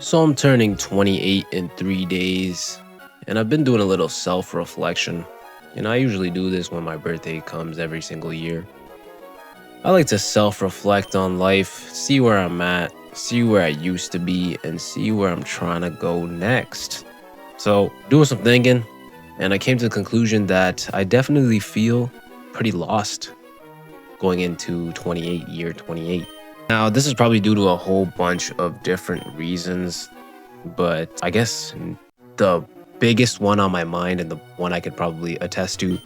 So I'm turning 28 in 3 days, and I've been doing a little self reflection. I usually do this when my birthday comes every single year. I like to self reflect on life, see where I'm at, see where I used to be, and see where I'm trying to go next. So, doing some thinking, and I came to the conclusion that I definitely feel pretty lost going into 28, year 28. Now, this is probably due to a whole bunch of different reasons, but I guess the biggest one on my mind and the one I could probably attest to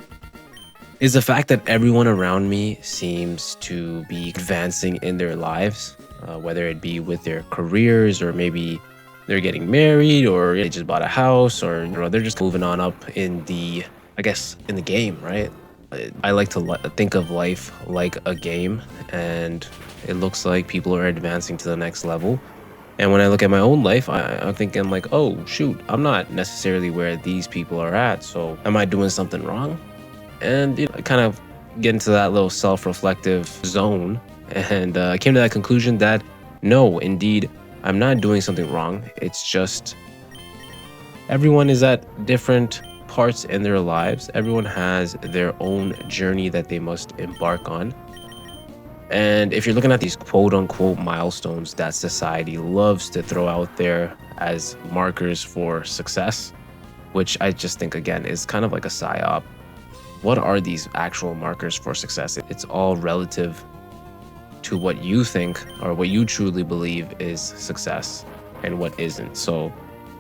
is the fact that everyone around me seems to be advancing in their lives, whether it be with their careers or maybe they're getting married or they just bought a house or they're just moving on up in the game, right? I like to think of life like a game, and it looks like people are advancing to the next level. And when I look at my own life, I'm thinking like, oh shoot, I'm not necessarily where these people are at. So am I doing something wrong? And I kind of get into that little self-reflective zone, and I came to that conclusion that no, indeed, I'm not doing something wrong. It's just everyone is at different parts in their lives. Everyone has their own journey that they must embark on. And if you're looking at these quote unquote milestones that society loves to throw out there as markers for success, which I just think again is kind of like a psyop. What are these actual markers for success? It's all relative to what you think or what you truly believe is success and what isn't. So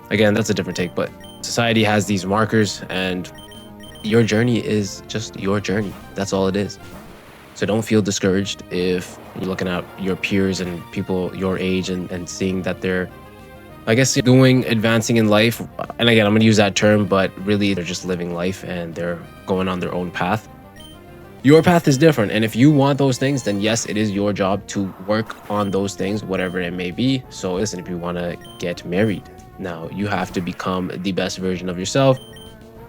again, that's a different take, but society has these markers and your journey is just your journey. That's all it is. So don't feel discouraged if you're looking at your peers and people your age and seeing that they're, I guess, advancing in life. And again, I'm going to use that term, but really they're just living life and they're going on their own path. Your path is different. And if you want those things, then yes, it is your job to work on those things, whatever it may be. So listen, if you want to get married, now you have to become the best version of yourself.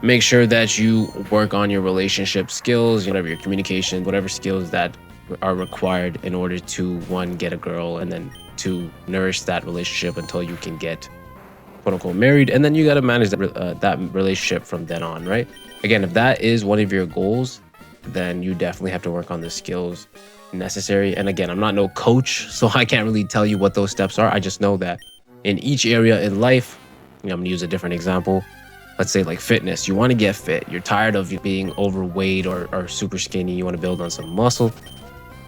Make sure that you work on your relationship skills, whatever your communication, whatever skills that are required in order to, one, get a girl, and then two, nourish that relationship until you can get quote unquote married. And then you got to manage that relationship from then on, right? Again, if that is one of your goals, then you definitely have to work on the skills necessary. And again, I'm not no coach, so I can't really tell you what those steps are. I just know that in each area in life, I'm going to use a different example. Let's say like fitness, you want to get fit. You're tired of being overweight or super skinny. You want to build on some muscle.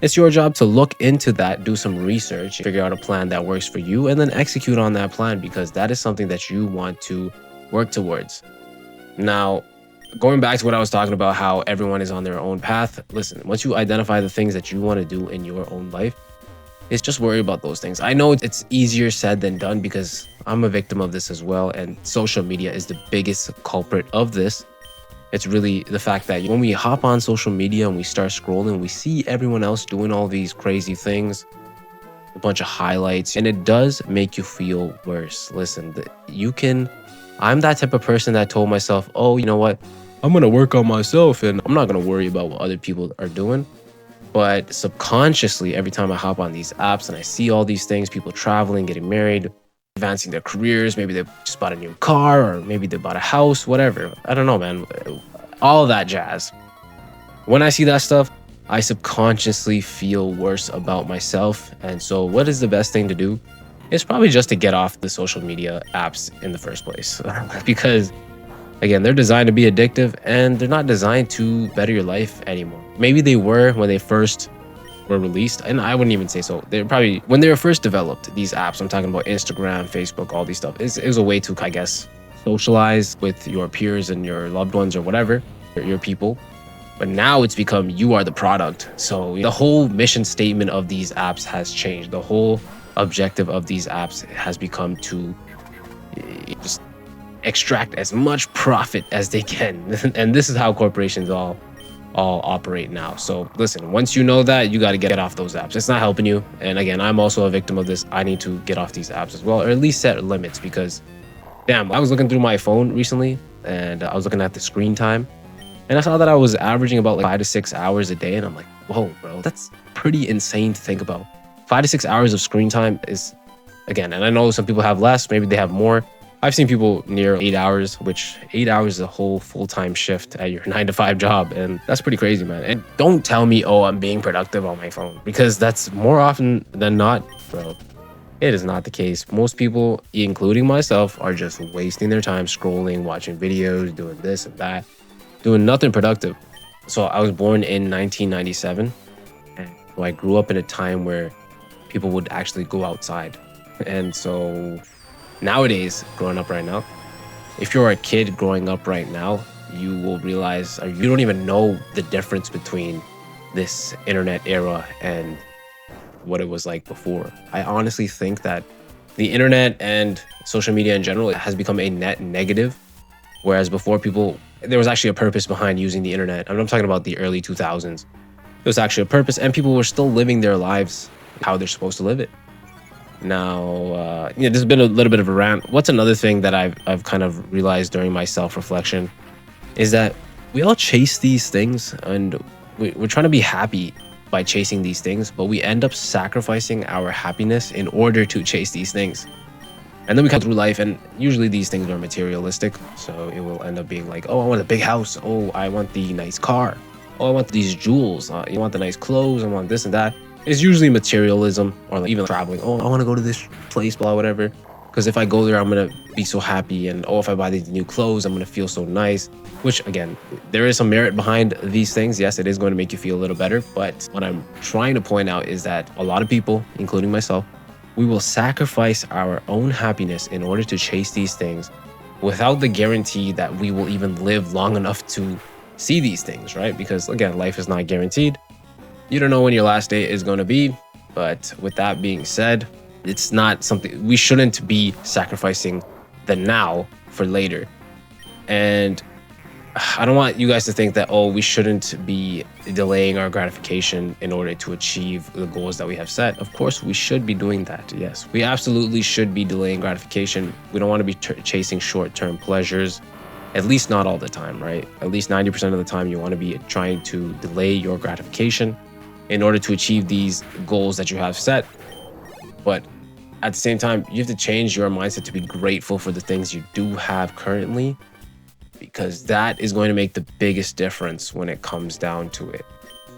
It's your job to look into that, do some research, figure out a plan that works for you, and then execute on that plan because that is something that you want to work towards. Now, going back to what I was talking about, how everyone is on their own path. Listen, once you identify the things that you want to do in your own life, it's just worry about those things. I know it's easier said than done because I'm a victim of this as well. And social media is the biggest culprit of this. It's really the fact that when we hop on social media and we start scrolling, we see everyone else doing all these crazy things, a bunch of highlights, and it does make you feel worse. Listen, I'm that type of person that told myself, oh, you know what? I'm going to work on myself and I'm not going to worry about what other people are doing. But subconsciously, every time I hop on these apps and I see all these things, people traveling, getting married, advancing their careers, maybe they just bought a new car or maybe they bought a house, whatever. I don't know, man. All that jazz. When I see that stuff, I subconsciously feel worse about myself. And so what is the best thing to do? It's probably just to get off the social media apps in the first place. Because again, they're designed to be addictive and they're not designed to better your life anymore. Maybe they were when they first were released, and I wouldn't even say so. They're probably, when they were first developed, these apps, I'm talking about Instagram, Facebook, all these stuff, it was a way to, I guess, socialize with your peers and your loved ones or whatever, your people. But now it's become you are the product. So the whole mission statement of these apps has changed. The whole objective of these apps has become to just extract as much profit as they can. And this is how corporations all operate now. So listen, once you know that, you got to get off those apps. It's not helping you. And again, I'm also a victim of this. I need to get off these apps as well, or at least set limits, because damn, I was looking through my phone recently and I was looking at the screen time and I saw that I was averaging about like 5 to 6 hours a day. And I'm like, whoa, bro, that's pretty insane to think about. 5 to 6 hours of screen time is again, and I know some people have less, maybe they have more. I've seen people near 8 hours, which 8 hours is a whole full-time shift at your 9 to 5 job. And that's pretty crazy, man. And don't tell me, oh, I'm being productive on my phone, because that's more often than not, bro. It is not the case. Most people, including myself, are just wasting their time scrolling, watching videos, doing this and that, doing nothing productive. So I was born in 1997. And so I grew up in a time where people would actually go outside. And so nowadays, growing up right now, if you're a kid growing up right now, you will realize, or you don't even know the difference between this internet era and what it was like before. I honestly think that the internet and social media in general has become a net negative, whereas before there was actually a purpose behind using the internet. I'm talking about the early 2000s. There was actually a purpose, and people were still living their lives how they're supposed to live it. Now, this has been a little bit of a rant. What's another thing that I've kind of realized during my self-reflection is that we all chase these things, and we're trying to be happy by chasing these things, but we end up sacrificing our happiness in order to chase these things. And then we come through life, and usually these things are materialistic. So it will end up being like, oh, I want a big house. Oh, I want the nice car. Oh, I want these jewels. You want the nice clothes. I want this and that. It's usually materialism, or like even traveling. Oh, I want to go to this place, blah, whatever. Because if I go there, I'm going to be so happy. And oh, if I buy these new clothes, I'm going to feel so nice. Which, again, there is some merit behind these things. Yes, it is going to make you feel a little better. But what I'm trying to point out is that a lot of people, including myself, we will sacrifice our own happiness in order to chase these things without the guarantee that we will even live long enough to see these things, right? Because, again, life is not guaranteed. You don't know when your last day is going to be. But with that being said, it's not something we shouldn't be sacrificing the now for later. And I don't want you guys to think that, oh, we shouldn't be delaying our gratification in order to achieve the goals that we have set. Of course, we should be doing that. Yes, we absolutely should be delaying gratification. We don't want to be chasing short-term pleasures, at least not all the time, right? At least 90% of the time, you want to be trying to delay your gratification in order to achieve these goals that you have set. But at the same time, you have to change your mindset to be grateful for the things you do have currently, because that is going to make the biggest difference when it comes down to it.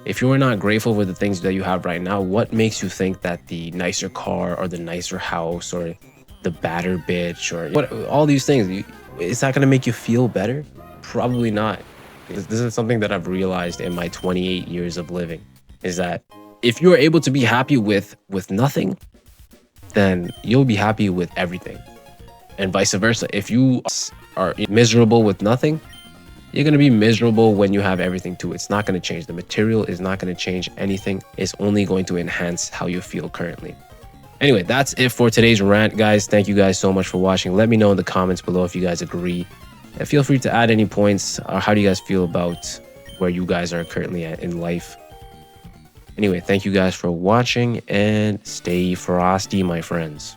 If you are not grateful for the things that you have right now, what makes you think that the nicer car or the nicer house or the badder bitch or all these things, is that going to make you feel better? Probably not. This is something that I've realized in my 28 years of living, is that if you're able to be happy with nothing, then you'll be happy with everything. And vice versa. If you are miserable with nothing, you're going to be miserable when you have everything too. It's not going to change. The material is not going to change anything. It's only going to enhance how you feel currently. Anyway, that's it for today's rant, guys. Thank you guys so much for watching. Let me know in the comments below if you guys agree. And feel free to add any points. How do you guys feel about where you guys are currently at in life? Anyway, thank you guys for watching, and stay frosty, my friends.